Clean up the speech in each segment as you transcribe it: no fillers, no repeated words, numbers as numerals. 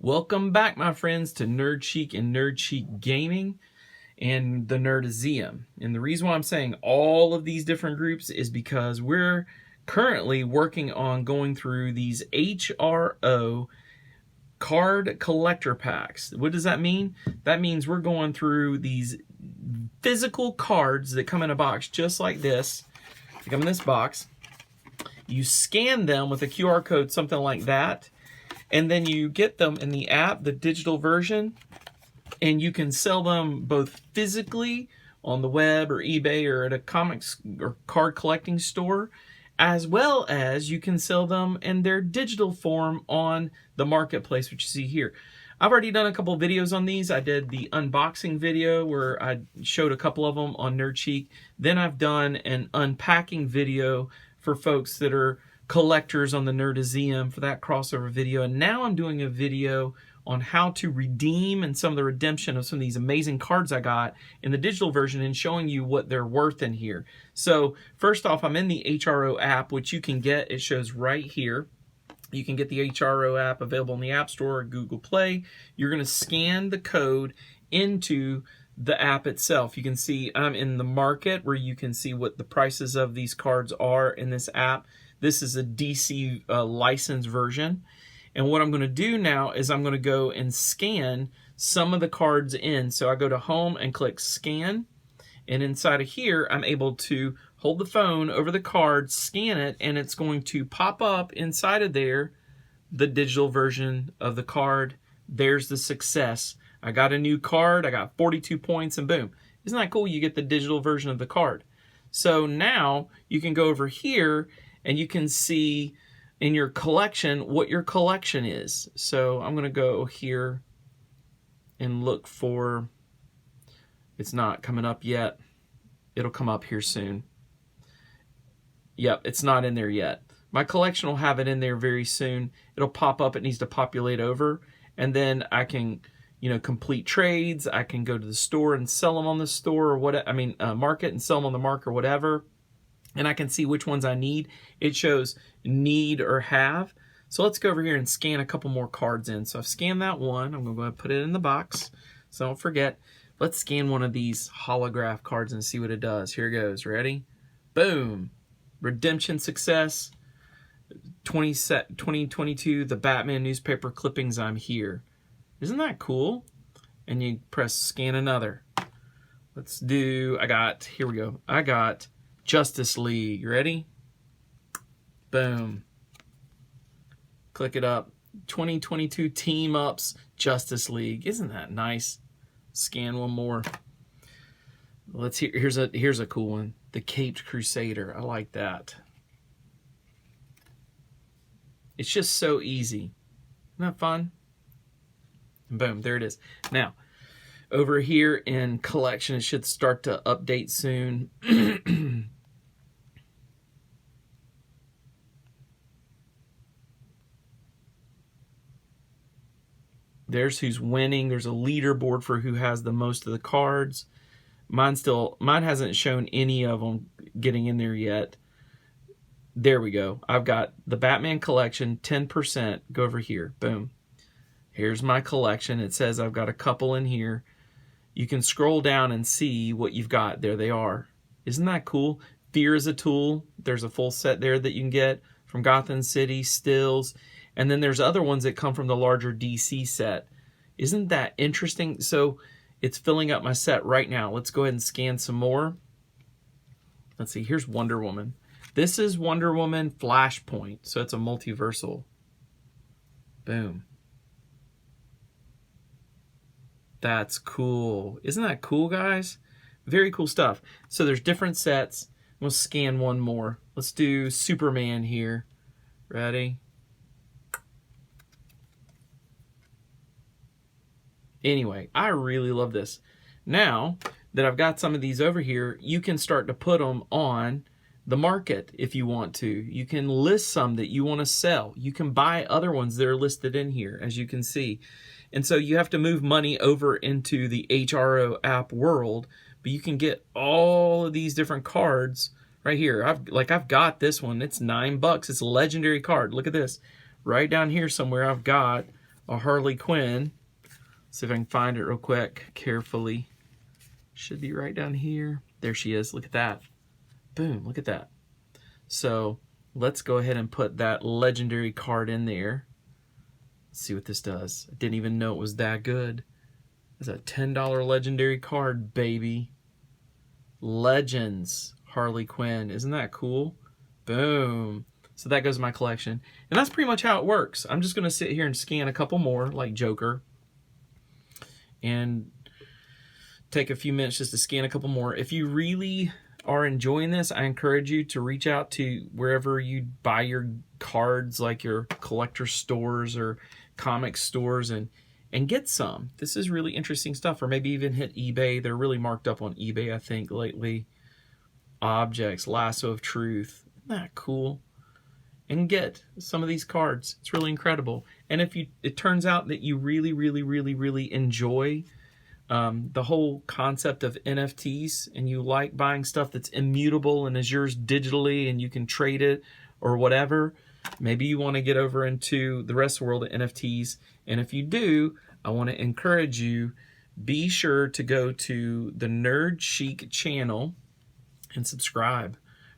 Welcome back, my friends, to Nerd Chic and Nerd Chic Gaming and the Nerdazeum. And the reason why I'm saying all of these different groups is because we're currently working on going through these HRO card collector packs. What does that mean? That means we're going through these physical cards that come in a box just like this. They come in this box. You scan them with a QR code, something like that. And then you get them in the app, the digital version, and you can sell them both physically on the web or eBay or at a comics or card collecting store, as well as you can sell them in their digital form on the marketplace, which you see here. I've already done a couple of videos on these. I did the unboxing video where I showed a couple of them on Nerd Chic. Then I've done an unpacking video for folks that are collectors on the Nerdazeum for that crossover video. And now I'm doing a video on how to redeem and some of the redemption of some of these amazing cards I got in the digital version and showing you what they're worth in here. So first off, I'm in the HRO app, which you can get. It shows right here. You can get the HRO app available in the App Store or Google Play. You're going to scan the code into the app itself. You can see I'm in the market where you can see what the prices of these cards are in this app. This is a DC license version. And what I'm going to do now is I'm going to go and scan some of the cards in. So I go to home and click scan. And inside of here, I'm able to hold the phone over the card, scan it, and it's going to pop up inside of there the digital version of the card. There's the success. I got a new card. I got 42 points and boom. Isn't that cool? You get the digital version of the card. So now you can go over here and you can see in your collection what your collection is. So I'm going to go here and look for, it's not coming up yet. It'll come up here soon. Yep, it's not in there yet. My collection will have it in there very soon. It'll pop up. It needs to populate over. And then I can, complete trades. I can go to the store and sell them on the store or what, market and sell them on the market or whatever. And I can see which ones I need. It shows need or have. So let's go over here and scan a couple more cards in. So I've scanned that one. I'm going to go ahead and put it in the box so don't forget. Let's scan one of these holograph cards and see what it does. Here it goes. Ready? Boom. Redemption success. 2022, the Batman newspaper clippings, I'm here. Isn't that cool? And you press scan another. Let's do, here we go. I got Justice League. Ready? Boom. Click it up. 2022 Team Ups Justice League. Isn't that nice? Scan one more. Here's a cool one. The Caped Crusader. I like that. It's just so easy. Isn't that fun? And boom, there it is. Now, over here in collection, it should start to update soon. There's who's winning. There's a leaderboard for who has the most of the cards. Mine hasn't shown any of them getting in there yet. There we go. I've got the Batman collection, 10%. Go over here. Boom. Here's my collection. It says I've got a couple in here. You can scroll down and see what you've got. There they are. Isn't that cool? Fear is a Tool. There's a full set there that you can get from Gotham City, Stills. And then there's other ones that come from the larger DC set. Isn't that interesting? So it's filling up my set right now. Let's go ahead and scan some more. Let's see. Here's Wonder Woman. This is Wonder Woman Flashpoint. So it's a multiversal. Boom. That's cool. Isn't that cool, guys? Very cool stuff. So there's different sets. We'll scan one more. Let's do Superman here. Ready? Anyway, I really love this. Now that I've got some of these over here, you can start to put them on the market if you want to. You can list some that you want to sell. You can buy other ones that are listed in here, as you can see. And so you have to move money over into the HRO app world, but you can get all of these different cards right here. I've got this one. It's $9. It's a legendary card. Look at this. Right down here somewhere I've got a Harley Quinn. See if I can find it real quick, carefully. Should be right down here. There she is. Look at that. Boom, look at that. So let's go ahead and put that legendary card in there. Let's see what this does. I didn't even know it was that good. It's a $10 legendary card, baby. Legends Harley Quinn. Isn't that cool? Boom. So that goes in my collection. And that's pretty much how it works. I'm just going to sit here and scan a couple more, like Joker. And take a few minutes just to scan a couple more. If you really are enjoying this, I encourage you to reach out to wherever you buy your cards, like your collector stores or comic stores, and get some. This is really interesting stuff. Or maybe even hit eBay. They're really marked up on eBay, I think, lately. Objects, Lasso of Truth. Isn't that cool? And get some of these cards. It's really incredible. And if it turns out that you really, really, really, really enjoy the whole concept of NFTs, and you like buying stuff that's immutable and is yours digitally and you can trade it or whatever, maybe you want to get over into the rest of the world of NFTs. And if you do, I want to encourage you, be sure to go to the Nerd Chic channel and subscribe.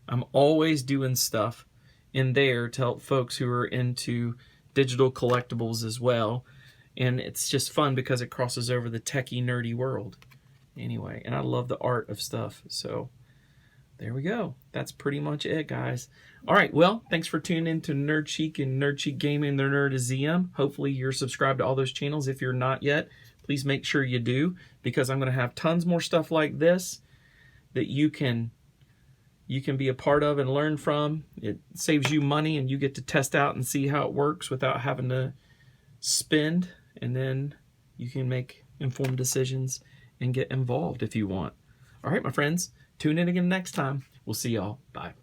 I'm always doing stuff in there to help folks who are into digital collectibles as well. And it's just fun because it crosses over the techie, nerdy world. Anyway, and I love the art of stuff. So there we go. That's pretty much it, guys. All right, well, thanks for tuning in to Nerd Chic and Nerd Chic Gaming, the Nerdizeum. Hopefully you're subscribed to all those channels. If you're not yet, please make sure you do, because I'm going to have tons more stuff like this that you can be a part of and learn from. It saves you money, and you get to test out and see how it works without having to spend. And then you can make informed decisions and get involved if you want. All right, my friends, tune in again next time. We'll see y'all. Bye.